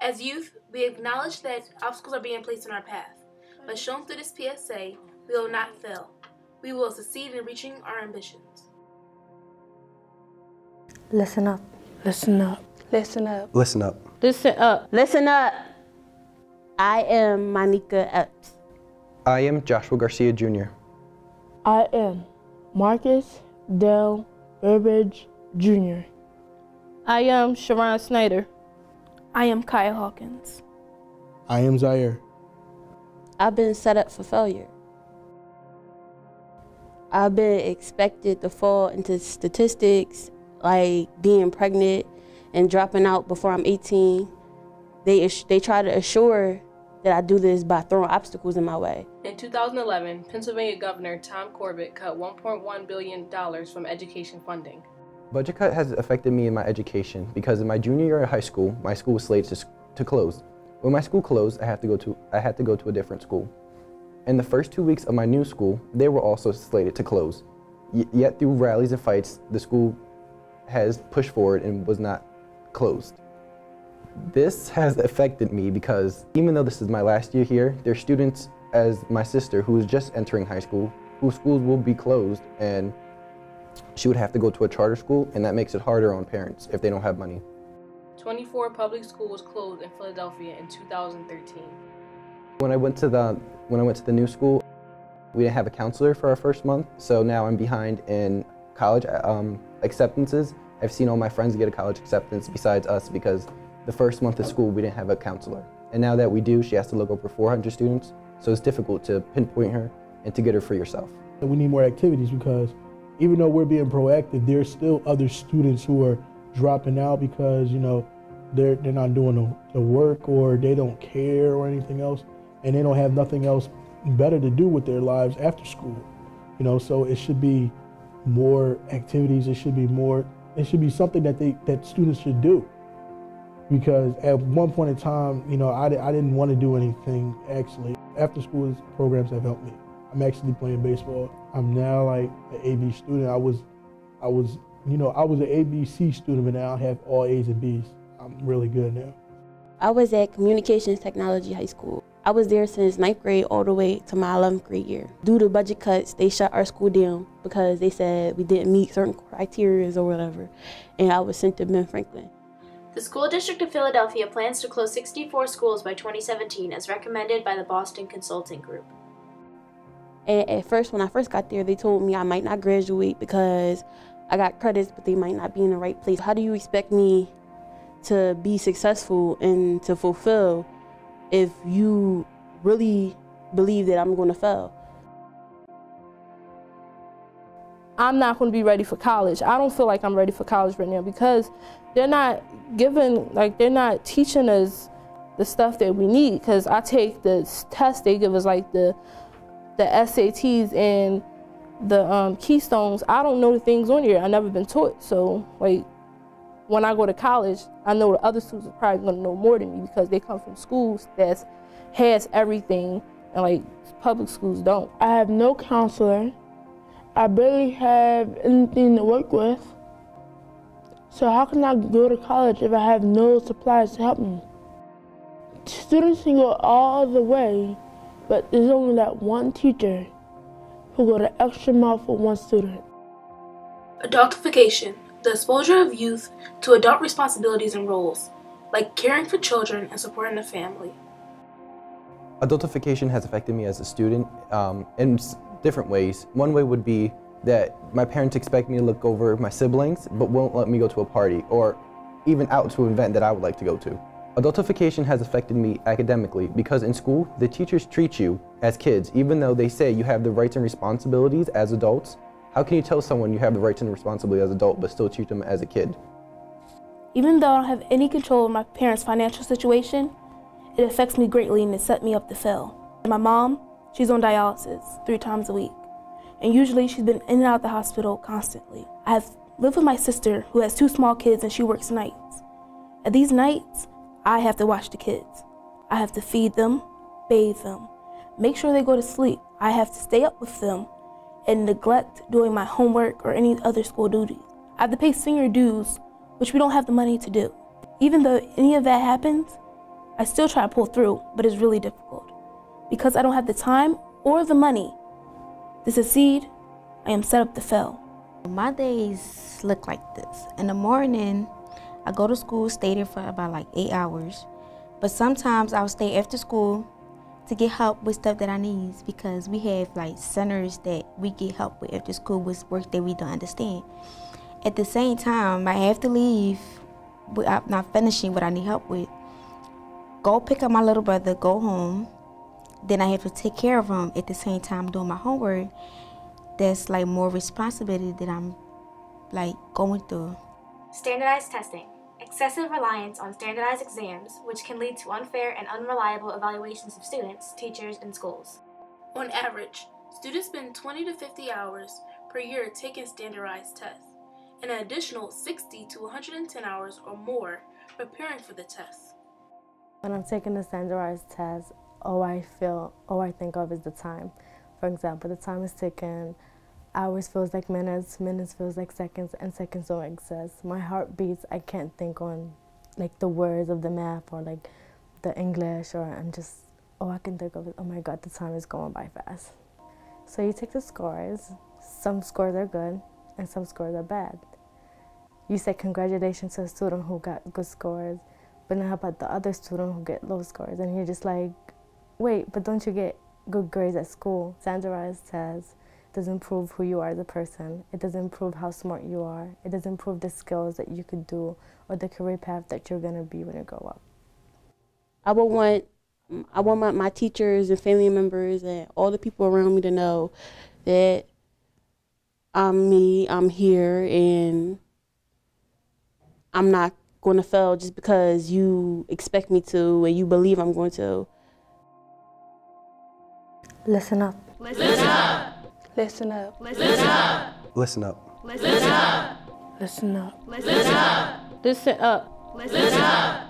As youth, we acknowledge that obstacles are being placed in our path, but shown through this PSA, we will not fail. We will succeed in reaching our ambitions. Listen up. Listen up. Listen up. Listen up. Listen up. Listen up. I am Monica Epps. I am Joshua Garcia Jr. I am Marcus Dell Burbridge Jr. I am Sharon Snyder. I am Kaya Hawkins. I am Zaire. I've been set up for failure. I've been expected to fall into statistics like being pregnant and dropping out before I'm 18. They try to assure that I do this by throwing obstacles in my way. In 2011, Pennsylvania Governor Tom Corbett cut $1.1 billion from education funding. Budget cut has affected me in my education because in my junior year of high school, my school was slated to close. When my school closed, I had to go to a different school. In the first 2 weeks of my new school, they were also slated to close. Yet through rallies and fights, the school has pushed forward and was not closed. This has affected me because even though this is my last year here, there are students as my sister who is just entering high school, whose schools will be closed, and she would have to go to a charter school, and that makes it harder on parents if they don't have money. 24 public schools closed in Philadelphia in 2013. When I went to the new school, we didn't have a counselor for our first month, so now I'm behind in college acceptances. I've seen all my friends get a college acceptance besides us because the first month of school we didn't have a counselor. And now that we do, she has to look over 400 students, so it's difficult to pinpoint her and to get her for yourself. We need more activities because even though we're being proactive, there's still other students who are dropping out because, you know, they're not doing the work or they don't care or anything else, and they don't have nothing else better to do with their lives after school. You know, so it should be more activities. It should be something that students should do. Because at one point in time, you know, I didn't want to do anything actually. After school programs have helped me. I'm actually playing baseball. I'm now like an AB student. I was an ABC student, but now I have all A's and B's. I'm really good now. I was at Communications Technology High School. I was there since 9th grade all the way to my 11th grade year. Due to budget cuts, they shut our school down because they said we didn't meet certain criteria or whatever, and I was sent to Ben Franklin. The School District of Philadelphia plans to close 64 schools by 2017 as recommended by the Boston Consulting Group. And at first, when I first got there, they told me I might not graduate because I got credits, but they might not be in the right place. How do you expect me to be successful and to fulfill if you really believe that I'm going to fail? I'm not going to be ready for college. I don't feel like I'm ready for college right now because they're not teaching us the stuff that we need. Because I take the tests they give us, like the SATs and the Keystones. I don't know the things on here. I've never been taught. So like when I go to college, I know the other students are probably going to know more than me because they come from schools that has everything, and like public schools don't. I have no counselor. I barely have anything to work with. So how can I go to college if I have no supplies to help me? Students can go all the way, but there's only that one teacher who go the extra mile for one student. Adultification, the exposure of youth to adult responsibilities and roles, like caring for children and supporting the family. Adultification has affected me as a student in different ways. One way would be that my parents expect me to look over my siblings, but won't let me go to a party or even out to an event that I would like to go to. Adultification has affected me academically because in school, the teachers treat you as kids, even though they say you have the rights and responsibilities as adults. How can you tell someone you have the rights and responsibilities as an adult, but still treat them as a kid? Even though I don't have any control of my parents' financial situation, it affects me greatly and it set me up to fail. And my mom, she's on dialysis 3 times a week. And usually she's been in and out of the hospital constantly. I have lived with my sister who has 2 small kids and she works nights. At these nights, I have to watch the kids. I have to feed them, bathe them, make sure they go to sleep. I have to stay up with them and neglect doing my homework or any other school duties. I have to pay senior dues, which we don't have the money to do. Even though any of that happens, I still try to pull through, but it's really difficult. Because I don't have the time or the money to succeed, I am set up to fail. My days look like this. In the morning, I go to school, stay there for about like 8 hours. But sometimes I'll stay after school to get help with stuff that I need, because we have like centers that we get help with after school with work that we don't understand. At the same time, I have to leave without not finishing what I need help with. Go pick up my little brother, go home. Then I have to take care of him at the same time doing my homework. That's like more responsibility that I'm like going through. Standardized testing. Excessive reliance on standardized exams, which can lead to unfair and unreliable evaluations of students, teachers, and schools. On average, students spend 20 to 50 hours per year taking standardized tests, and an additional 60 to 110 hours or more preparing for the tests. When I'm taking the standardized test, all I think of is the time. For example, the time is ticking, hours feels like minutes, minutes feels like seconds, and seconds don't exist. My heart beats, I can't think on like the words of the math or like the English, or I'm just, all I can think of is, oh my God, the time is going by fast. So you take the scores. Some scores are good and some scores are bad. You say congratulations to a student who got good scores, but then how about the other student who get low scores? And you're just like, wait, but don't you get good grades at school? Standardized tests doesn't prove who you are as a person. It doesn't prove how smart you are. It doesn't prove the skills that you could do or the career path that you're gonna be when you grow up. I want my teachers and family members and all the people around me to know that I'm me, I'm here, and I'm not going to fail just because you expect me to and you believe I'm going to. Listen up. Listen up. Listen up. Listen up. Listen up. Listen up. Listen up. Listen up. Listen up. Listen up.